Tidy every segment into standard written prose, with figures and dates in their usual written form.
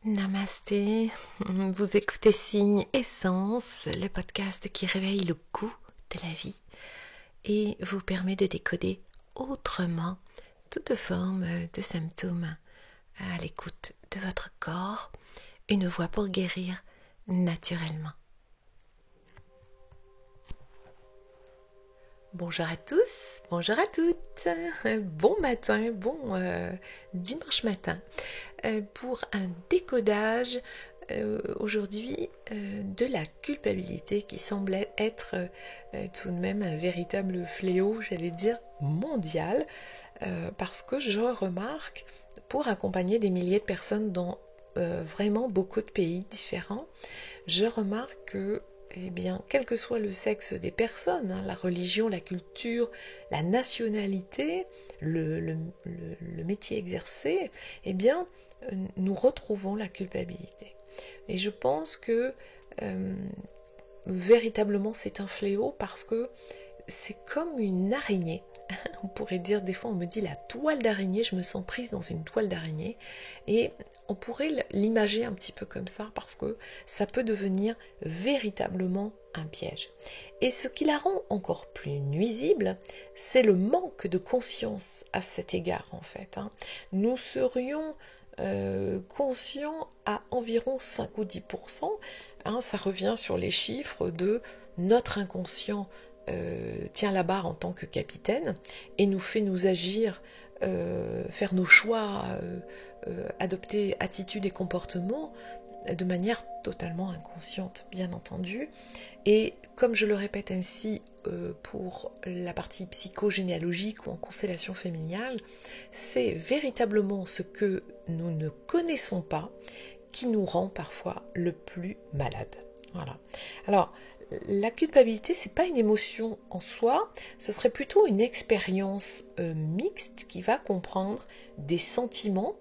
Namasté, vous écoutez Signe Essence, le podcast qui réveille le goût de la vie et vous permet de décoder autrement toute forme de symptômes à l'écoute de votre corps, une voie pour guérir naturellement. Bonjour à tous, bonjour à toutes, bon matin, dimanche matin pour un décodage aujourd'hui de la culpabilité qui semblait être tout de même un véritable fléau, j'allais dire mondial, parce que je remarque, pour accompagner des milliers de personnes dans vraiment beaucoup de pays différents, je remarque que quel que soit le sexe des personnes, la religion, la culture, la nationalité, le métier exercé, nous retrouvons la culpabilité. Et je pense que véritablement c'est un fléau parce que c'est comme une araignée. On pourrait dire, des fois on me dit la toile d'araignée, je me sens prise dans une toile d'araignée, et on pourrait l'imager un petit peu comme ça parce que ça peut devenir véritablement un piège. Et ce qui la rend encore plus nuisible, c'est le manque de conscience à cet égard en fait. Nous serions conscients à environ 5 ou 10%, ça revient sur les chiffres de notre inconscient tient la barre en tant que capitaine et nous fait nous agir, faire nos choix, adopter attitudes et comportements de manière totalement inconsciente, bien entendu. Et comme je le répète ainsi pour la partie psychogénéalogique ou en constellation familiale, c'est véritablement ce que nous ne connaissons pas qui nous rend parfois le plus malade. Voilà. Alors, la culpabilité, c'est pas une émotion en soi, ce serait plutôt une expérience mixte qui va comprendre des sentiments,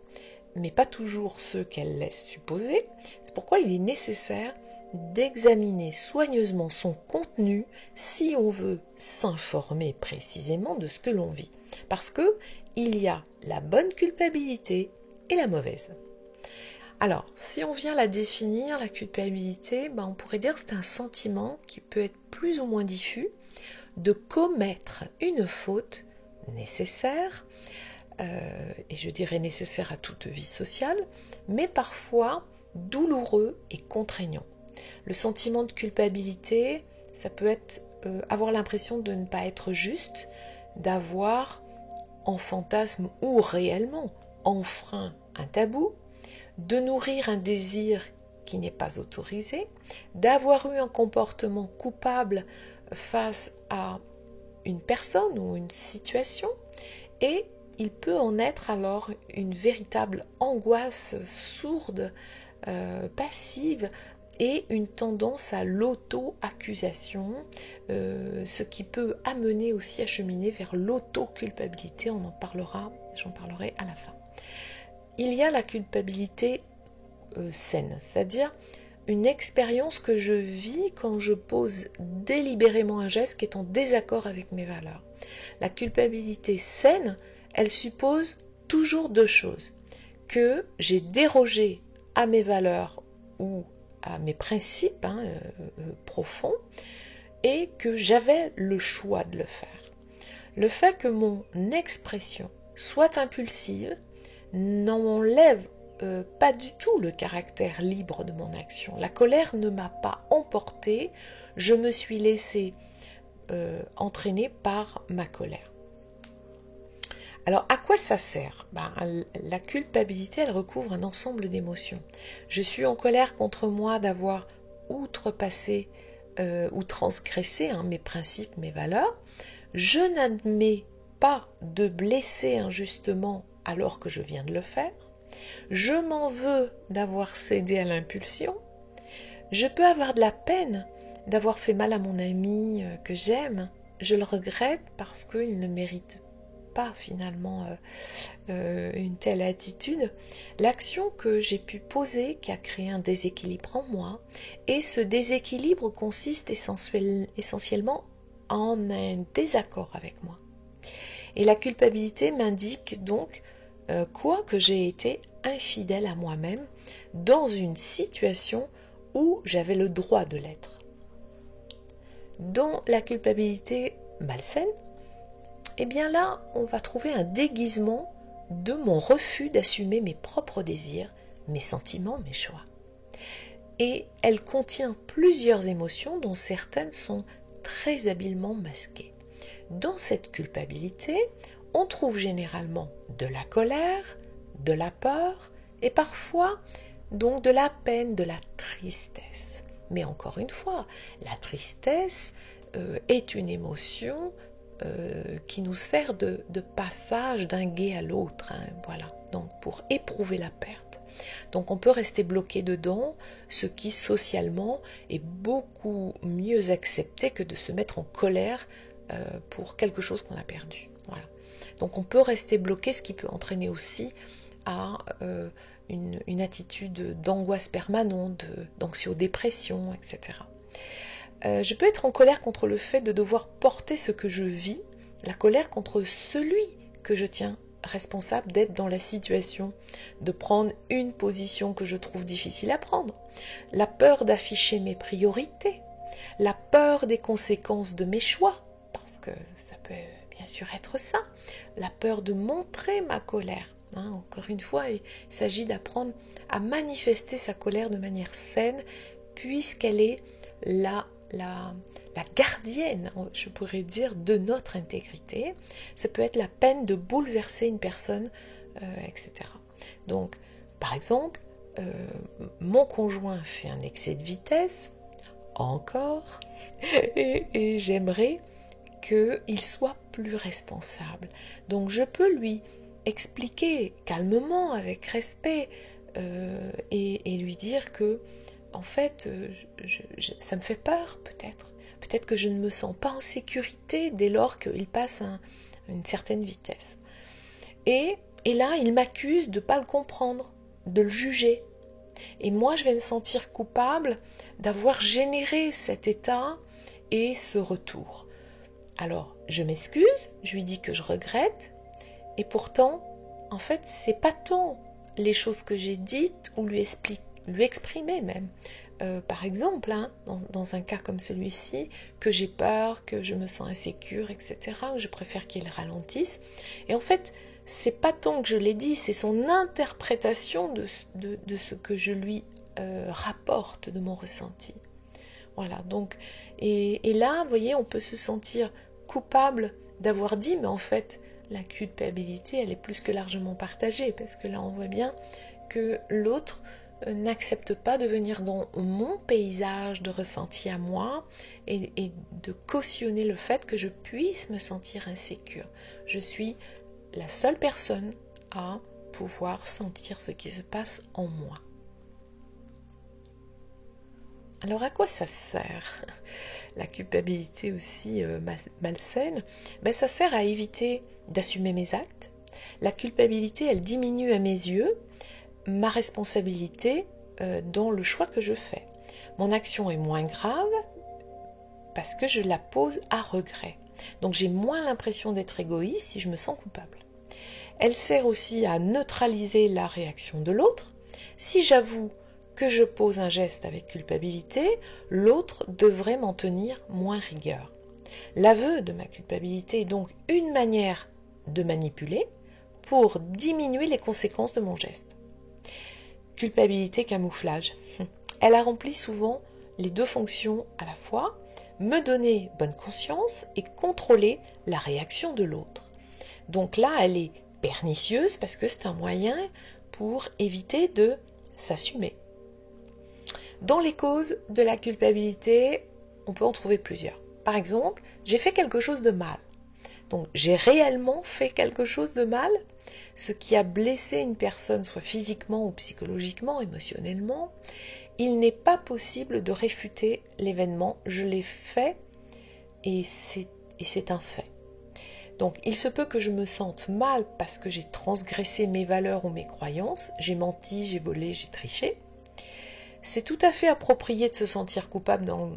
mais pas toujours ceux qu'elle laisse supposer. C'est pourquoi il est nécessaire d'examiner soigneusement son contenu si on veut s'informer précisément de ce que l'on vit. Parce que il y a la bonne culpabilité et la mauvaise. Alors, si on vient la définir, la culpabilité, on pourrait dire que c'est un sentiment qui peut être plus ou moins diffus de commettre une faute nécessaire, et je dirais nécessaire à toute vie sociale, mais parfois douloureux et contraignant. Le sentiment de culpabilité, ça peut être avoir l'impression de ne pas être juste, d'avoir en fantasme ou réellement enfreint un tabou, de nourrir un désir qui n'est pas autorisé, d'avoir eu un comportement coupable face à une personne ou une situation, et il peut en être alors une véritable angoisse sourde, passive, et une tendance à l'auto-accusation, ce qui peut amener aussi à cheminer vers l'auto-culpabilité. J'en parlerai à la fin. Il y a la culpabilité saine, c'est-à-dire une expérience que je vis quand je pose délibérément un geste qui est en désaccord avec mes valeurs. La culpabilité saine, elle suppose toujours deux choses: que j'ai dérogé à mes valeurs ou à mes principes profonds, et que j'avais le choix de le faire. Le fait que mon expression soit impulsive n'enlève pas du tout le caractère libre de mon action. La colère ne m'a pas emportée, je me suis laissée entraîner par ma colère. Alors, à quoi ça sert ? La culpabilité, elle recouvre un ensemble d'émotions. Je suis en colère contre moi d'avoir outrepassé ou transgressé mes principes, mes valeurs. Je n'admets pas de blesser injustement alors que je viens de le faire. Je m'en veux d'avoir cédé à l'impulsion. Je peux avoir de la peine d'avoir fait mal à mon ami que j'aime. Je le regrette parce qu'il ne mérite pas finalement une telle attitude. L'action que j'ai pu poser qui a créé un déséquilibre en moi, et ce déséquilibre consiste essentiellement en un désaccord avec moi. Et la culpabilité m'indique donc que j'ai été infidèle à moi-même dans une situation où j'avais le droit de l'être. Dans la culpabilité malsaine, eh bien là, on va trouver un déguisement de mon refus d'assumer mes propres désirs, mes sentiments, mes choix. Et elle contient plusieurs émotions dont certaines sont très habilement masquées. Dans cette culpabilité, on trouve généralement de la colère, de la peur et parfois donc de la peine, de la tristesse. Mais encore une fois, la tristesse est une émotion qui nous sert de passage d'un gai à l'autre, hein, voilà. Donc pour éprouver la perte. Donc on peut rester bloqué dedans, ce qui socialement est beaucoup mieux accepté que de se mettre en colère pour quelque chose qu'on a perdu. Voilà. Donc on peut rester bloqué, ce qui peut entraîner aussi à une attitude d'angoisse permanente, d'anxio-dépression, etc. Je peux être en colère contre le fait de devoir porter ce que je vis, la colère contre celui que je tiens responsable d'être dans la situation, de prendre une position que je trouve difficile à prendre, la peur d'afficher mes priorités, la peur des conséquences de mes choix, parce que ça peut bien sûr être ça, la peur de montrer ma colère. Hein, encore une fois, il s'agit d'apprendre à manifester sa colère de manière saine, puisqu'elle est la gardienne, je pourrais dire, de notre intégrité. Ça peut être la peine de bouleverser une personne, etc. Donc, par exemple, mon conjoint fait un excès de vitesse, encore, et j'aimerais qu'il soit plus responsable. Donc, je peux lui expliquer calmement, avec respect, et lui dire que en fait, ça me fait peur peut-être. Peut-être que je ne me sens pas en sécurité dès lors qu'il passe une certaine vitesse. Et là, il m'accuse de ne pas le comprendre, de le juger. Et moi, je vais me sentir coupable d'avoir généré cet état et ce retour. Alors, je m'excuse, je lui dis que je regrette, et pourtant, en fait, c'est pas tant les choses que j'ai dites ou lui exprimer même. Par exemple, hein, dans un cas comme celui-ci, que j'ai peur, que je me sens insécure, etc., je préfère qu'il ralentisse. Et en fait, c'est pas tant que je l'ai dit, c'est son interprétation de ce que je lui rapporte de mon ressenti. Voilà, donc, et là, vous voyez, on peut se sentir coupable d'avoir dit, mais en fait, la culpabilité, elle est plus que largement partagée, parce que là, on voit bien que l'autre n'accepte pas de venir dans mon paysage de ressenti à moi et de cautionner le fait que je puisse me sentir insécure. Je suis la seule personne à pouvoir sentir ce qui se passe en moi. Alors à quoi ça sert la culpabilité aussi malsaine? Ça sert à éviter d'assumer mes actes. La culpabilité, elle diminue à mes yeux ma responsabilité dans le choix que je fais. Mon action est moins grave parce que je la pose à regret. Donc j'ai moins l'impression d'être égoïste si je me sens coupable. Elle sert aussi à neutraliser la réaction de l'autre. Si j'avoue que je pose un geste avec culpabilité, l'autre devrait m'en tenir moins rigueur. L'aveu de ma culpabilité est donc une manière de manipuler pour diminuer les conséquences de mon geste. Culpabilité, camouflage. Elle a rempli souvent les deux fonctions à la fois, me donner bonne conscience et contrôler la réaction de l'autre. Donc là, elle est pernicieuse parce que c'est un moyen pour éviter de s'assumer. Dans les causes de la culpabilité, on peut en trouver plusieurs. Par exemple, j'ai fait quelque chose de mal. Donc j'ai réellement fait quelque chose de mal, ce qui a blessé une personne, soit physiquement ou psychologiquement, émotionnellement. Il n'est pas possible de réfuter l'événement. Je l'ai fait et c'est un fait. Donc il se peut que je me sente mal parce que j'ai transgressé mes valeurs ou mes croyances, j'ai menti, j'ai volé, j'ai triché. C'est tout à fait approprié de se sentir coupable dans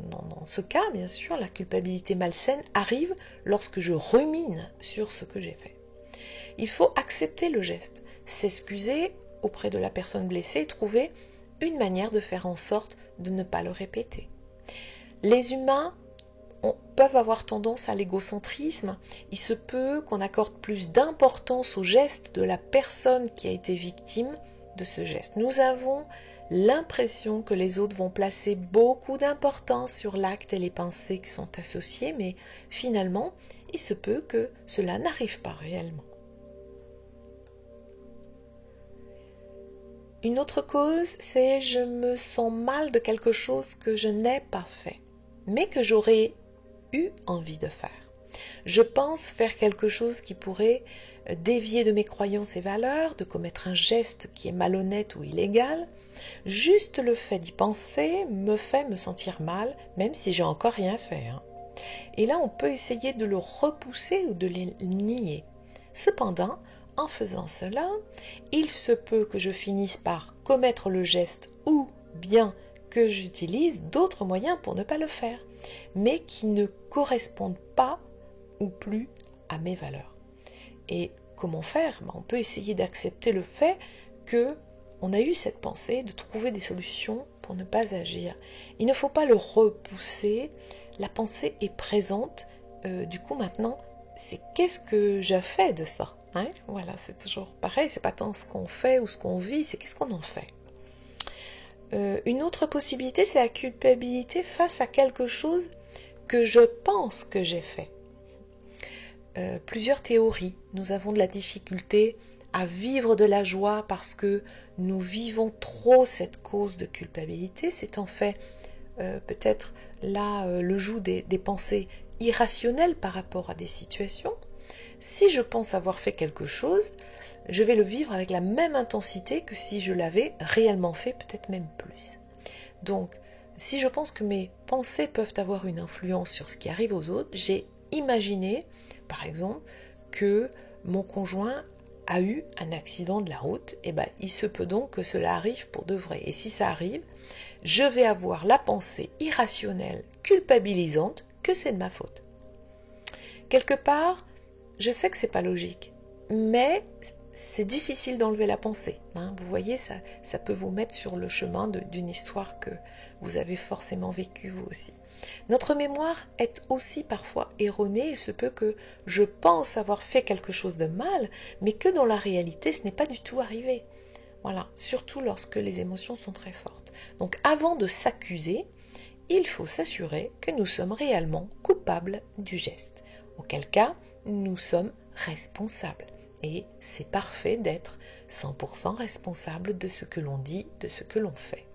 ce cas, bien sûr. La culpabilité malsaine arrive lorsque je rumine sur ce que j'ai fait. Il faut accepter le geste, s'excuser auprès de la personne blessée et trouver une manière de faire en sorte de ne pas le répéter. Les humains peuvent avoir tendance à l'égocentrisme. Il se peut qu'on accorde plus d'importance au geste de la personne qui a été victime de ce geste. Nous avons l'impression que les autres vont placer beaucoup d'importance sur l'acte et les pensées qui sont associés, mais finalement, il se peut que cela n'arrive pas réellement. Une autre cause, c'est je me sens mal de quelque chose que je n'ai pas fait, mais que j'aurais eu envie de faire. Je pense faire quelque chose qui pourrait dévier de mes croyances et valeurs, de commettre un geste qui est malhonnête ou illégal. Juste le fait d'y penser me fait me sentir mal, même si j'ai encore rien fait. Et là, on peut essayer de le repousser ou de le nier. Cependant, en faisant cela, il se peut que je finisse par commettre le geste ou bien que j'utilise d'autres moyens pour ne pas le faire, mais qui ne correspondent pas ou plus à mes valeurs. Et comment faire? On peut essayer d'accepter le fait qu'on a eu cette pensée, de trouver des solutions pour ne pas agir. Il ne faut pas le repousser, la pensée est présente, du coup maintenant, c'est qu'est-ce que j'ai fait de ça? Voilà, c'est toujours pareil, c'est pas tant ce qu'on fait ou ce qu'on vit, c'est qu'est-ce qu'on en fait. Une autre possibilité, c'est la culpabilité face à quelque chose que je pense que j'ai fait. Plusieurs théories. Nous avons de la difficulté à vivre de la joie parce que nous vivons trop cette cause de culpabilité. C'est en fait peut-être là le joug des pensées irrationnelles par rapport à des situations. Si je pense avoir fait quelque chose, je vais le vivre avec la même intensité que si je l'avais réellement fait, peut-être même plus. Donc, si je pense que mes pensées peuvent avoir une influence sur ce qui arrive aux autres, j'ai imaginé, par exemple, que mon conjoint a eu un accident de la route, et il se peut donc que cela arrive pour de vrai. Et si ça arrive, je vais avoir la pensée irrationnelle, culpabilisante, que c'est de ma faute. Quelque part, je sais que c'est pas logique, mais c'est difficile d'enlever la pensée. Vous voyez, ça peut vous mettre sur le chemin d'une histoire que vous avez forcément vécue vous aussi. Notre mémoire est aussi parfois erronée. Il se peut que je pense avoir fait quelque chose de mal, mais que dans la réalité, ce n'est pas du tout arrivé. Voilà, surtout lorsque les émotions sont très fortes. Donc avant de s'accuser, il faut s'assurer que nous sommes réellement coupables du geste. Auquel cas, nous sommes responsables. Et c'est parfait d'être 100% responsable de ce que l'on dit, de ce que l'on fait.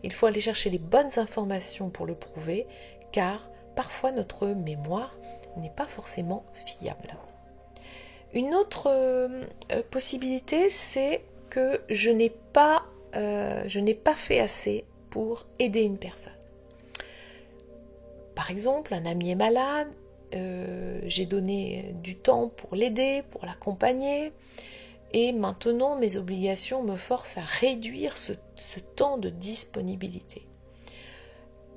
Il faut aller chercher les bonnes informations pour le prouver, car parfois notre mémoire n'est pas forcément fiable. Une autre possibilité, c'est que je n'ai pas fait assez pour aider une personne. Par exemple, un ami est malade, j'ai donné du temps pour l'aider, pour l'accompagner, et maintenant mes obligations me forcent à réduire ce temps de disponibilité.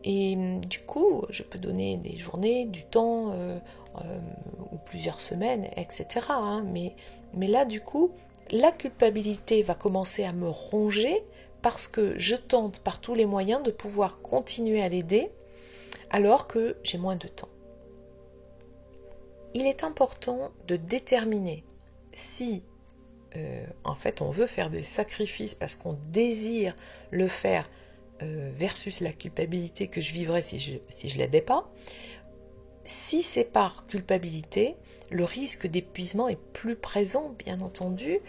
Et du coup, je peux donner des journées, du temps, ou plusieurs semaines, etc. Mais là, du coup, la culpabilité va commencer à me ronger parce que je tente par tous les moyens de pouvoir continuer à l'aider alors que j'ai moins de temps. Il est important de déterminer si en fait on veut faire des sacrifices parce qu'on désire le faire versus la culpabilité que je vivrais si je l'aidais pas. Si c'est par culpabilité, le risque d'épuisement est plus présent, bien entendu,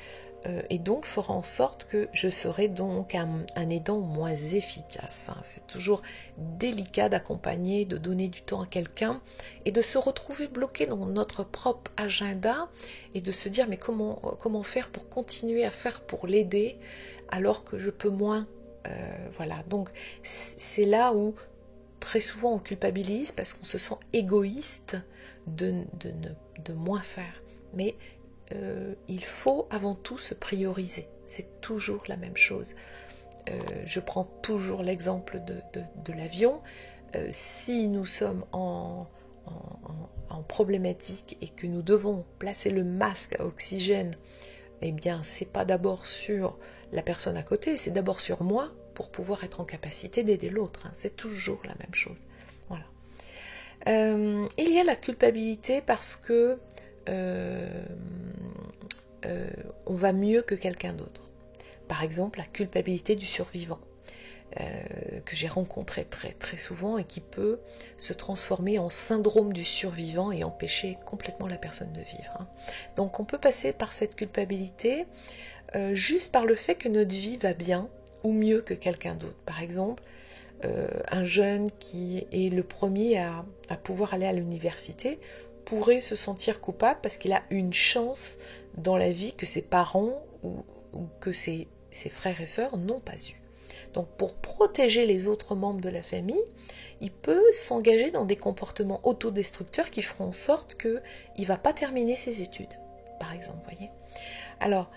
et donc fera en sorte que je serai donc un aidant moins efficace. C'est toujours délicat d'accompagner, de donner du temps à quelqu'un et de se retrouver bloqué dans notre propre agenda et de se dire mais comment faire pour continuer à faire pour l'aider alors que je peux moins. Voilà, donc c'est là où très souvent on culpabilise parce qu'on se sent égoïste de moins faire. Mais il faut avant tout se prioriser. C'est toujours la même chose. Je prends toujours l'exemple de l'avion. Si nous sommes en problématique et que nous devons placer le masque à oxygène, eh bien, c'est pas d'abord sur la personne à côté, c'est d'abord sur moi pour pouvoir être en capacité d'aider l'autre. Hein. C'est toujours la même chose. Voilà. Il y a la culpabilité parce que on va mieux que quelqu'un d'autre. Par exemple, la culpabilité du survivant, que j'ai rencontré très très souvent et qui peut se transformer en syndrome du survivant et empêcher complètement la personne de vivre. Hein. Donc on peut passer par cette culpabilité juste par le fait que notre vie va bien ou mieux que quelqu'un d'autre. Par exemple, un jeune qui est le premier à pouvoir aller à l'université pourrait se sentir coupable parce qu'il a une chance dans la vie que ses parents ou que ses frères et sœurs n'ont pas eu. Donc pour protéger les autres membres de la famille, il peut s'engager dans des comportements autodestructeurs qui feront en sorte qu'il ne va pas terminer ses études, par exemple, voyez. Alors,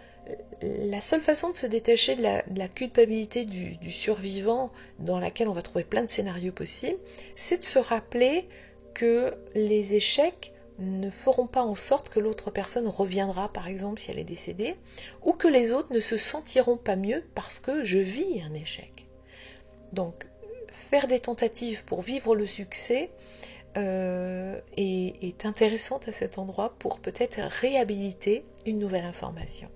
la seule façon de se détacher de la culpabilité du survivant, dans laquelle on va trouver plein de scénarios possibles, c'est de se rappeler que les échecs ne feront pas en sorte que l'autre personne reviendra, par exemple, si elle est décédée, ou que les autres ne se sentiront pas mieux parce que je vis un échec. Donc, faire des tentatives pour vivre le succès est intéressante à cet endroit pour peut-être réhabiliter une nouvelle information.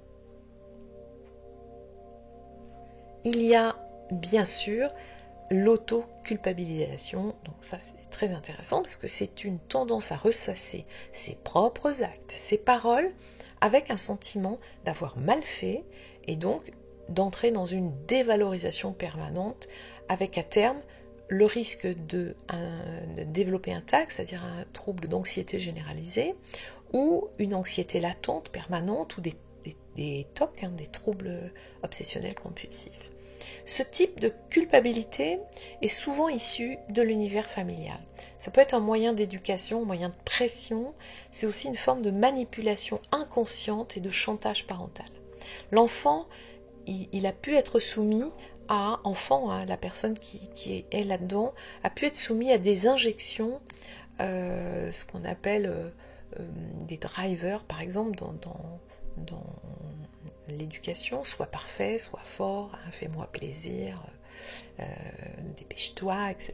Il y a bien sûr l'auto-culpabilisation, donc ça c'est très intéressant parce que c'est une tendance à ressasser ses propres actes, ses paroles, avec un sentiment d'avoir mal fait et donc d'entrer dans une dévalorisation permanente avec à terme le risque de développer un TAC, c'est-à-dire un trouble d'anxiété généralisée, ou une anxiété latente permanente, ou des TOC, hein, des troubles obsessionnels compulsifs. Ce type de culpabilité est souvent issu de l'univers familial. Ça peut être un moyen d'éducation, un moyen de pression, c'est aussi une forme de manipulation inconsciente et de chantage parental. L'enfant, il a pu être soumis à, la personne qui est là-dedans, a pu être soumis à des injections, ce qu'on appelle des drivers, par exemple, dans l'éducation, soit parfait, soit fort, hein, fais-moi plaisir, dépêche-toi, etc.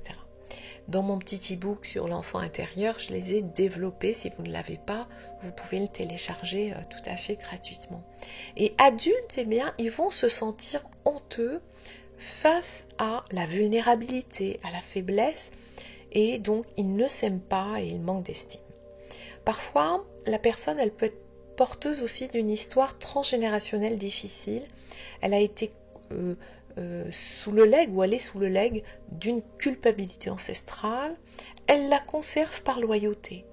Dans mon petit e-book sur l'enfant intérieur, je les ai développés. Si vous ne l'avez pas, vous pouvez le télécharger tout à fait gratuitement. Et adultes, eh bien, ils vont se sentir honteux face à la vulnérabilité, à la faiblesse, et donc ils ne s'aiment pas et ils manquent d'estime. Parfois, la personne, elle peut être porteuse aussi d'une histoire transgénérationnelle difficile. Elle a été sous le legs, ou elle est sous le legs d'une culpabilité ancestrale. Elle la conserve par loyauté.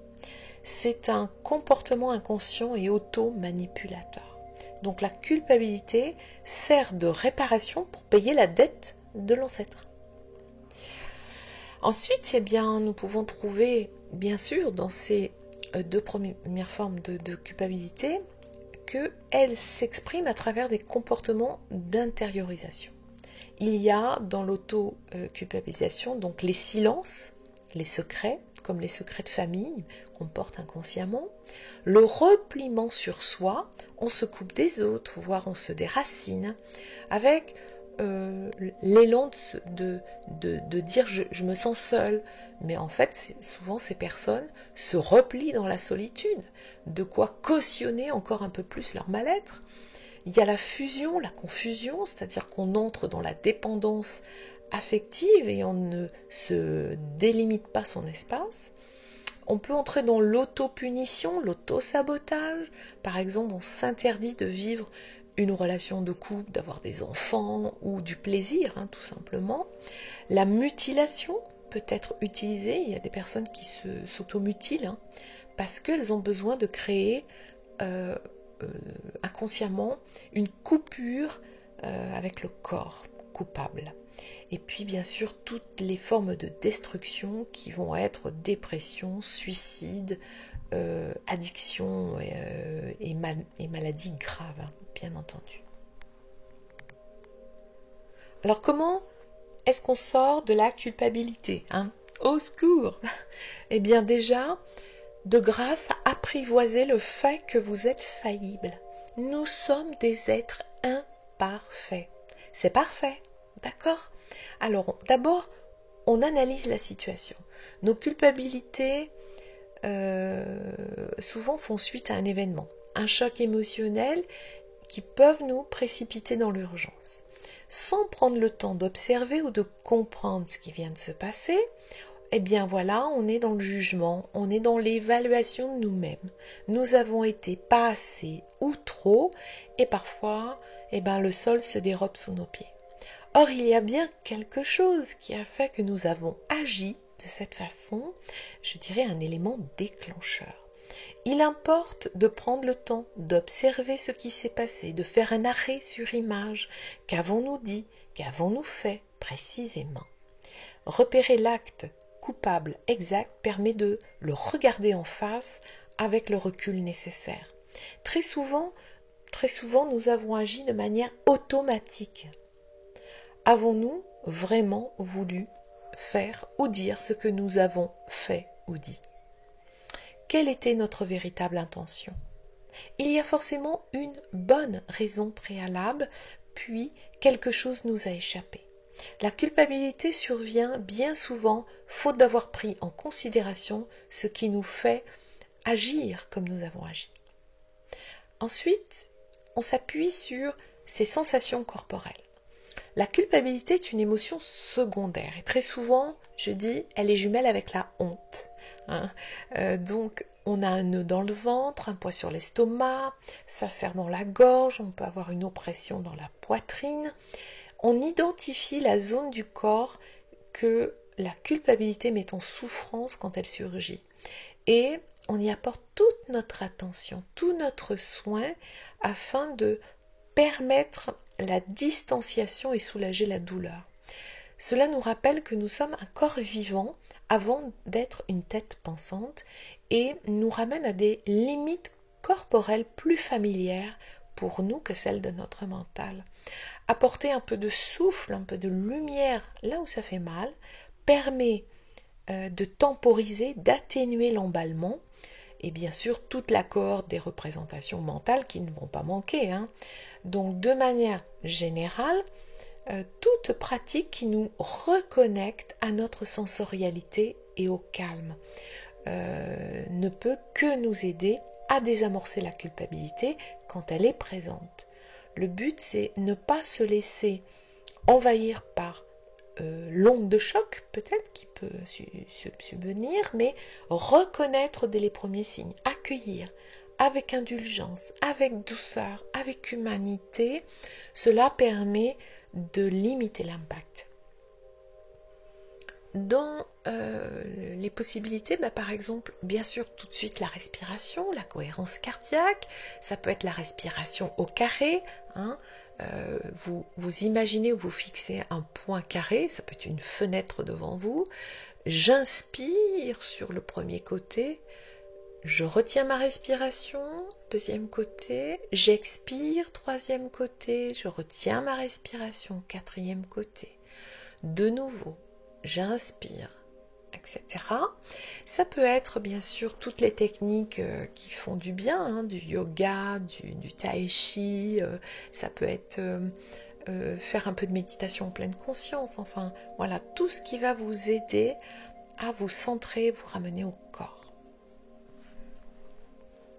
C'est un comportement inconscient et auto-manipulateur. Donc la culpabilité sert de réparation pour payer la dette de l'ancêtre. Ensuite, eh bien, nous pouvons trouver, bien sûr, dans ces deux premières formes de culpabilité, qu'elles s'expriment à travers des comportements d'intériorisation. Il y a dans l'auto-culpabilisation donc les silences, les secrets, comme les secrets de famille qu'on porte inconsciemment, le repliement sur soi, on se coupe des autres, voire on se déracine, avec l'élan de dire je me sens seule, mais en fait souvent ces personnes se replient dans la solitude, de quoi cautionner encore un peu plus leur mal-être. Il y a la fusion, la confusion, c'est-à-dire qu'on entre dans la dépendance affective et on ne se délimite pas son espace. On peut entrer dans l'autopunition, l'autosabotage. Par exemple, on s'interdit de vivre une relation de couple, d'avoir des enfants ou du plaisir, hein, tout simplement. La mutilation peut être utilisée. Il y a des personnes qui s'automutilent hein, parce qu'elles ont besoin de créer inconsciemment une coupure avec le corps coupable. Et puis bien sûr toutes les formes de destruction qui vont être dépression, suicide, addiction et maladies graves, hein, bien entendu. Alors comment est-ce qu'on sort de la culpabilité hein? Au secours! Eh bien déjà, de grâce à apprivoiser le fait que vous êtes faillible. Nous sommes des êtres parfait. C'est parfait, d'accord? Alors, d'abord, on analyse la situation. Nos culpabilités, souvent font suite à un événement, un choc émotionnel qui peuvent nous précipiter dans l'urgence. Sans prendre le temps d'observer ou de comprendre ce qui vient de se passer, eh bien voilà, on est dans le jugement, on est dans l'évaluation de nous-mêmes. Nous avons été pas assez ou trop, et parfois, le sol se dérobe sous nos pieds. Or, il y a bien quelque chose qui a fait que nous avons agi de cette façon, je dirais un élément déclencheur. Il importe de prendre le temps d'observer ce qui s'est passé, de faire un arrêt sur image. Qu'avons-nous dit? Qu'avons-nous fait précisément? Repérer l'acte coupable exact permet de le regarder en face avec le recul nécessaire. Très souvent, nous avons agi de manière automatique. Avons-nous vraiment voulu faire ou dire ce que nous avons fait ou dit? Quelle était notre véritable intention? Il y a forcément une bonne raison préalable, puis quelque chose nous a échappé. La culpabilité survient bien souvent faute d'avoir pris en considération ce qui nous fait agir comme nous avons agi. Ensuite, on s'appuie sur ces sensations corporelles. La culpabilité est une émotion secondaire et très souvent, je dis, elle est jumelle avec la honte. Donc, on a un nœud dans le ventre, un poids sur l'estomac, ça serre dans la gorge, on peut avoir une oppression dans la poitrine. On identifie la zone du corps que la culpabilité met en souffrance quand elle surgit. Et on y apporte toute notre attention, tout notre soin afin de permettre la distanciation et soulager la douleur. Cela nous rappelle que nous sommes un corps vivant avant d'être une tête pensante et nous ramène à des limites corporelles plus familières pour nous que celles de notre mental. Apporter un peu de souffle, un peu de lumière là où ça fait mal permet de temporiser, d'atténuer l'emballement et bien sûr toute la cohorte des représentations mentales qui ne vont pas manquer. Donc de manière générale, toute pratique qui nous reconnecte à notre sensorialité et au calme ne peut que nous aider à désamorcer la culpabilité quand elle est présente. Le but, c'est ne pas se laisser envahir par l'onde de choc, peut-être, qui peut subvenir, mais reconnaître dès les premiers signes, accueillir avec indulgence, avec douceur, avec humanité. Cela permet de limiter l'impact. Dans les possibilités, par exemple, bien sûr, tout de suite la respiration, la cohérence cardiaque, ça peut être la respiration au carré. Vous imaginez ou vous fixez un point carré, ça peut être une fenêtre devant vous. J'inspire sur le premier côté, je retiens ma respiration, deuxième côté, j'expire, troisième côté, je retiens ma respiration, quatrième côté. De nouveau, j'inspire, etc. Ça peut être bien sûr toutes les techniques qui font du bien, du yoga, du tai chi, ça peut être faire un peu de méditation en pleine conscience, enfin voilà, tout ce qui va vous aider à vous centrer, vous ramener au corps.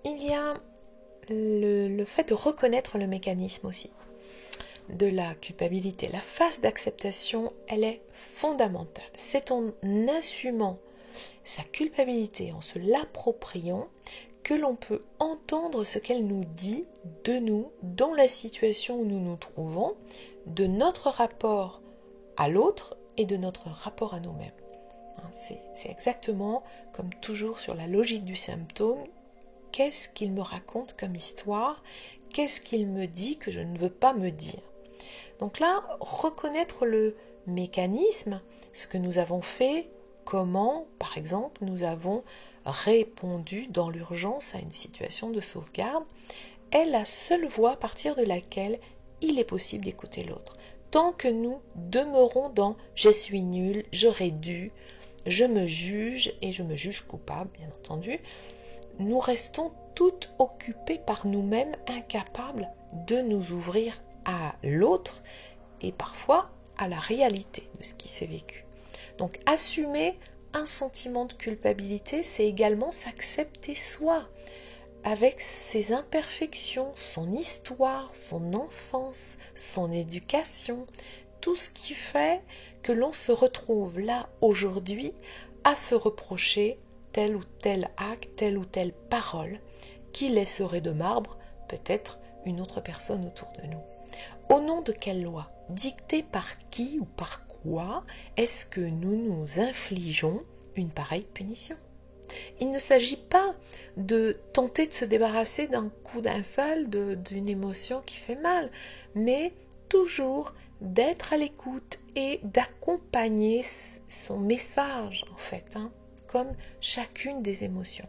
Il y a le fait de reconnaître le mécanisme aussi de la culpabilité. La phase d'acceptation, elle est fondamentale. C'est en assumant sa culpabilité, en se l'appropriant, que l'on peut entendre ce qu'elle nous dit de nous dans la situation où nous nous trouvons, de notre rapport à l'autre et de notre rapport à nous-mêmes. C'est exactement comme toujours sur la logique du symptôme. Qu'est-ce qu'il me raconte comme histoire? Qu'est-ce qu'il me dit que je ne veux pas me dire? Donc là, reconnaître le mécanisme, ce que nous avons fait, comment, par exemple, nous avons répondu dans l'urgence à une situation de sauvegarde, est la seule voie à partir de laquelle il est possible d'écouter l'autre. Tant que nous demeurons dans « je suis nul, j'aurais dû », je me juge et je me juge coupable, bien entendu, nous restons toutes occupées par nous-mêmes, incapables de nous ouvrir à l'autre et parfois à la réalité de ce qui s'est vécu. Donc assumer un sentiment de culpabilité, c'est également s'accepter soi, avec ses imperfections, son histoire, son enfance, son éducation, tout ce qui fait que l'on se retrouve là aujourd'hui à se reprocher tel ou tel acte, telle ou telle parole qui laisserait de marbre peut-être une autre personne autour de nous. Au nom de quelle loi, dictée par qui ou par quoi est-ce que nous nous infligeons une pareille punition? Il ne s'agit pas de tenter de se débarrasser d'un coup d'un seul, d'une émotion qui fait mal, mais toujours d'être à l'écoute et d'accompagner son message, en fait, comme chacune des émotions.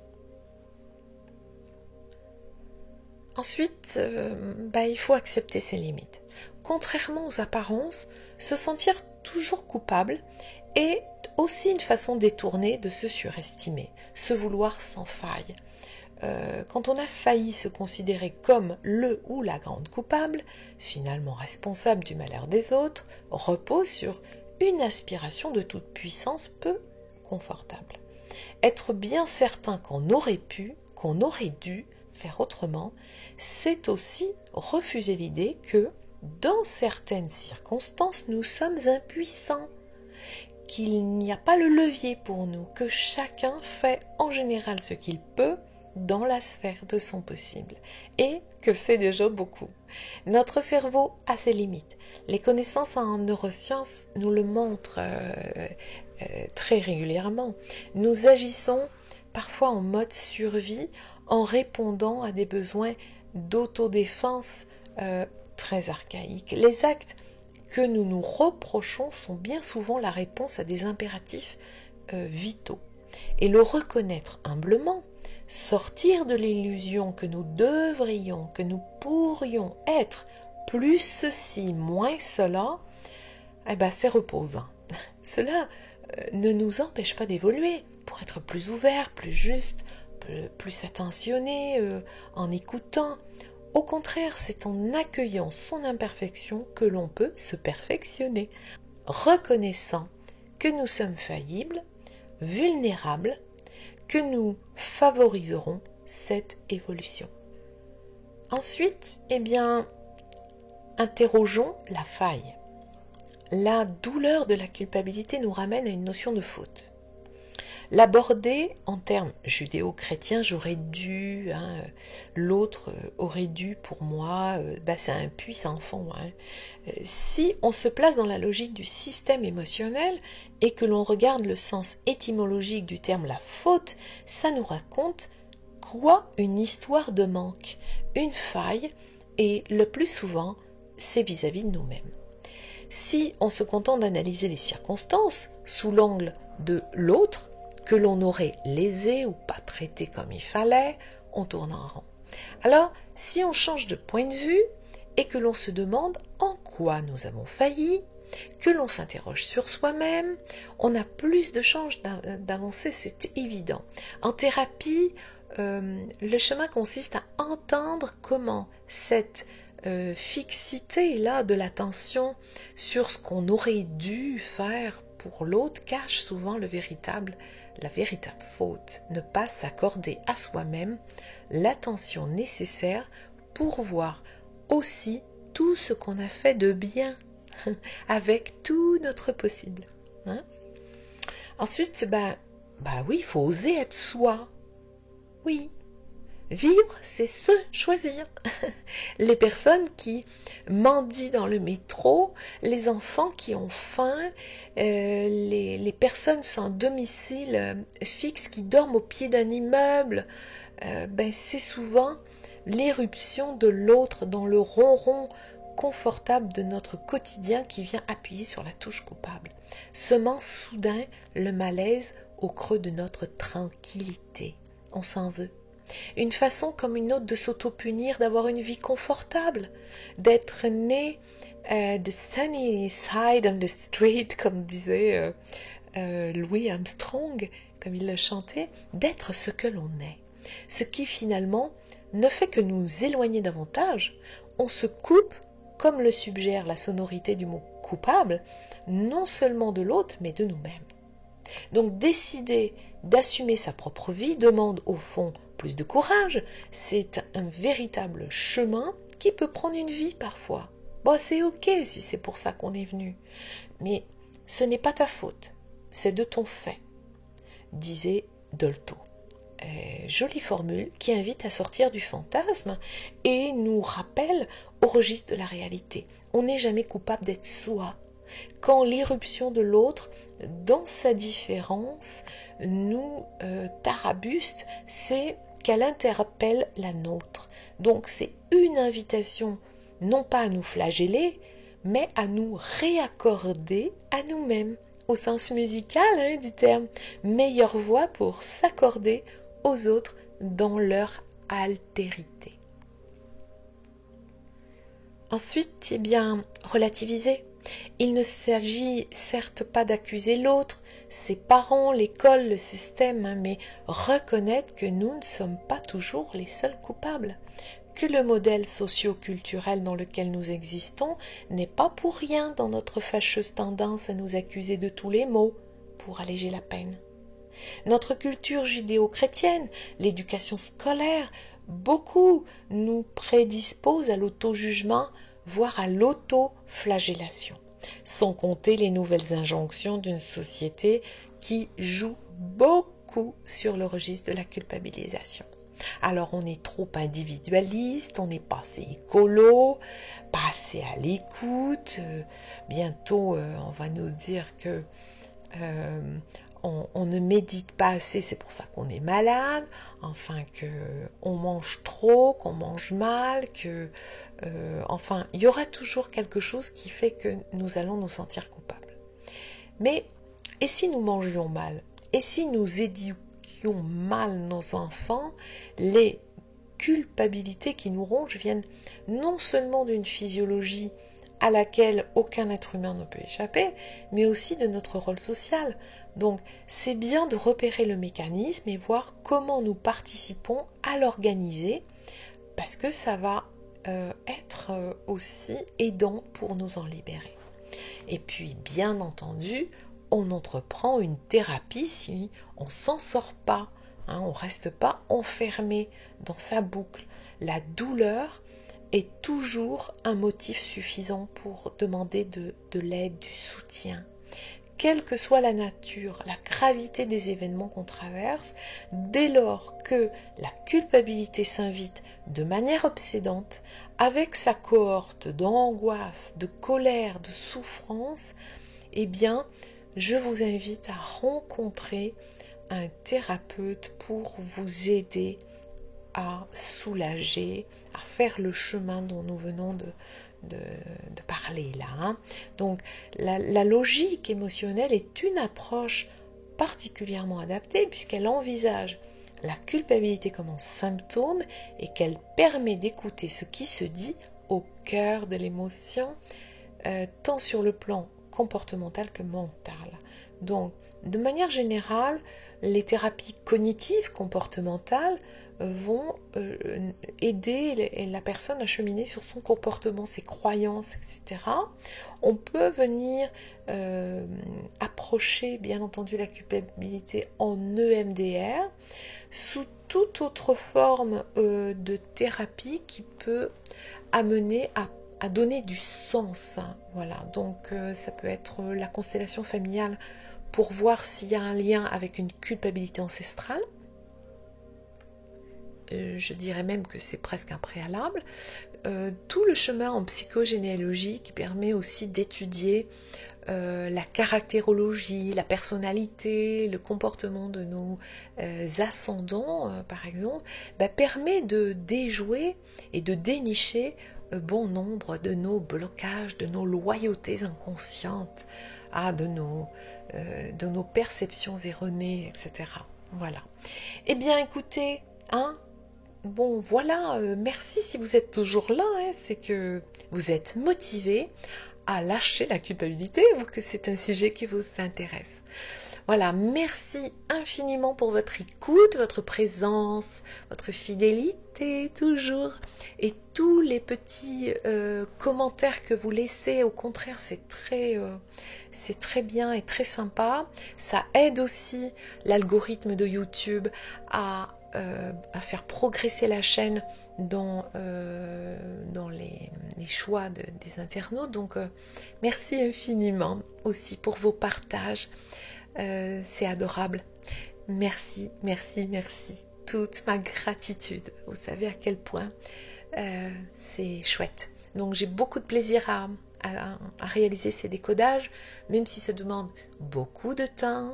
Ensuite, il faut accepter ses limites. Contrairement aux apparences, se sentir toujours coupable est aussi une façon détournée de se surestimer, se vouloir sans faille. Quand on a failli se considérer comme le ou la grande coupable, finalement responsable du malheur des autres, repose sur une aspiration de toute puissance peu confortable. Être bien certain qu'on aurait pu, qu'on aurait dû faire autrement, c'est aussi refuser l'idée que, dans certaines circonstances, nous sommes impuissants, qu'il n'y a pas le levier pour nous, que chacun fait en général ce qu'il peut dans la sphère de son possible, et que c'est déjà beaucoup. Notre cerveau a ses limites. Les connaissances en neurosciences nous le montrent très régulièrement. Nous agissons parfois en mode survie en répondant à des besoins d'autodéfense très archaïques. Les actes que nous nous reprochons sont bien souvent la réponse à des impératifs vitaux. Et le reconnaître humblement, sortir de l'illusion que nous devrions, que nous pourrions être plus ceci, moins cela, c'est reposant. Cela ne nous empêche pas d'évoluer pour être plus ouvert, plus juste, plus attentionné, en écoutant. Au contraire, c'est en accueillant son imperfection que l'on peut se perfectionner, reconnaissant que nous sommes faillibles, vulnérables, que nous favoriserons cette évolution. Ensuite, interrogeons la faille. La douleur de la culpabilité nous ramène à une notion de faute. L'aborder en termes judéo-chrétiens, j'aurais dû, l'autre aurait dû pour moi, c'est un puissant fond. Si on se place dans la logique du système émotionnel et que l'on regarde le sens étymologique du terme la faute, ça nous raconte quoi? Une histoire de manque, une faille, et le plus souvent, c'est vis-à-vis de nous-mêmes. Si on se contente d'analyser les circonstances sous l'angle de l'autre, que l'on aurait lésé ou pas traité comme il fallait, on tourne en rond. Alors, si on change de point de vue et que l'on se demande en quoi nous avons failli, que l'on s'interroge sur soi-même, on a plus de chances d'avancer, c'est évident. En thérapie, le chemin consiste à entendre comment cette fixité-là de l'attention sur ce qu'on aurait dû faire pour l'autre cache souvent la véritable faute, ne pas s'accorder à soi-même l'attention nécessaire pour voir aussi tout ce qu'on a fait de bien avec tout notre possible. Ensuite, oui, il faut oser être soi. Oui. Vivre, c'est se choisir. Les personnes qui mendient dans le métro, les enfants qui ont faim, les personnes sans domicile fixe qui dorment au pied d'un immeuble, c'est souvent l'éruption de l'autre dans le ronron confortable de notre quotidien qui vient appuyer sur la touche coupable, semant soudain le malaise au creux de notre tranquillité. On s'en veut. Une façon comme une autre de s'auto-punir, d'avoir une vie confortable, d'être né the sunny side on the street, comme disait Louis Armstrong, comme il le chantait, d'être ce que l'on est. Ce qui finalement ne fait que nous éloigner davantage. On se coupe comme le suggère la sonorité du mot coupable, non seulement de l'autre, mais de nous-mêmes. Donc décider d'assumer sa propre vie demande au fond plus de courage. C'est un véritable chemin qui peut prendre une vie parfois. Bon, c'est ok si c'est pour ça qu'on est venu. Mais ce n'est pas ta faute, c'est de ton fait, disait Dolto. Jolie formule qui invite à sortir du fantasme et nous rappelle au registre de la réalité. On n'est jamais coupable d'être soi. Quand l'irruption de l'autre, dans sa différence, nous tarabuste, c'est qu'elle interpelle la nôtre. Donc c'est une invitation, non pas à nous flageller, mais à nous réaccorder à nous-mêmes, au sens musical du terme. Meilleure voix pour s'accorder aux autres dans leur altérité. Ensuite, eh bien, relativiser. Il ne s'agit certes pas d'accuser l'autre, ses parents, l'école, le système, mais reconnaître que nous ne sommes pas toujours les seuls coupables, que le modèle socio-culturel dans lequel nous existons n'est pas pour rien dans notre fâcheuse tendance à nous accuser de tous les maux pour alléger la peine. Notre culture judéo-chrétienne, l'éducation scolaire, beaucoup nous prédispose à l'auto-jugement, voire à l'auto-flagellation, sans compter les nouvelles injonctions d'une société qui joue beaucoup sur le registre de la culpabilisation. Alors on est trop individualiste, on n'est pas assez écolo, pas assez à l'écoute. Bientôt on va nous dire que on ne médite pas assez, c'est pour ça qu'on est malade, enfin qu'on mange trop, qu'on mange mal, enfin il y aura toujours quelque chose qui fait que nous allons nous sentir coupables. Mais et si nous mangions mal? Et si nous éduquions mal nos enfants? Les culpabilités qui nous rongent viennent non seulement d'une physiologie à laquelle aucun être humain ne peut échapper, mais aussi de notre rôle social. Donc, c'est bien de repérer le mécanisme et voir comment nous participons à l'organiser, parce que ça va être aussi aidant pour nous en libérer. Et puis, bien entendu, on entreprend une thérapie si on ne s'en sort pas. On ne reste pas enfermé dans sa boucle. La douleur est toujours un motif suffisant pour demander de l'aide, du soutien. Quelle que soit la nature, la gravité des événements qu'on traverse, dès lors que la culpabilité s'invite de manière obsédante, avec sa cohorte d'angoisse, de colère, de souffrance, eh bien, je vous invite à rencontrer un thérapeute pour vous aider à soulager, à faire le chemin dont nous venons de parler là. Donc la logique émotionnelle est une approche particulièrement adaptée puisqu'elle envisage la culpabilité comme un symptôme et qu'elle permet d'écouter ce qui se dit au cœur de l'émotion, tant sur le plan comportemental que mental. Donc, de manière générale, les thérapies cognitives, comportementales, vont aider la personne à cheminer sur son comportement, ses croyances, etc. On peut venir approcher, bien entendu, la culpabilité en EMDR, sous toute autre forme de thérapie qui peut amener à donner du sens. Voilà, donc ça peut être la constellation familiale pour voir s'il y a un lien avec une culpabilité ancestrale. Je dirais même que c'est presque un préalable. Tout le chemin en psychogénéalogie qui permet aussi d'étudier la caractérologie, la personnalité, le comportement de nos ascendants, par exemple, permet de déjouer et de dénicher bon nombre de nos blocages, de nos loyautés inconscientes, de nos perceptions erronées, etc. Voilà. Eh bien, écoutez, bon, voilà, merci si vous êtes toujours là, c'est que vous êtes motivé à lâcher la culpabilité ou que c'est un sujet qui vous intéresse. Voilà, merci infiniment pour votre écoute, votre présence, votre fidélité toujours et tous les petits commentaires que vous laissez. Au contraire, c'est très bien et très sympa. Ça aide aussi l'algorithme de YouTube à faire progresser la chaîne dans les choix des internautes. Donc, merci infiniment aussi pour vos partages. C'est adorable. Merci, merci, merci. Toute ma gratitude. Vous savez à quel point c'est chouette. Donc j'ai beaucoup de plaisir à réaliser ces décodages, même si ça demande beaucoup de temps.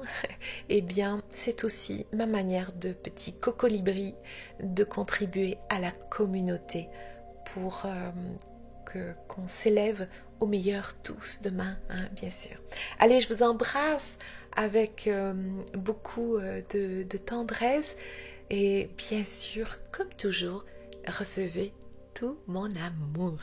Eh bien, c'est aussi ma manière de petit cocolibri de contribuer à la communauté pour qu'on s'élève au meilleur tous demain, hein, bien sûr. Allez, je vous embrasse avec beaucoup de tendresse et bien sûr, comme toujours, recevez tout mon amour.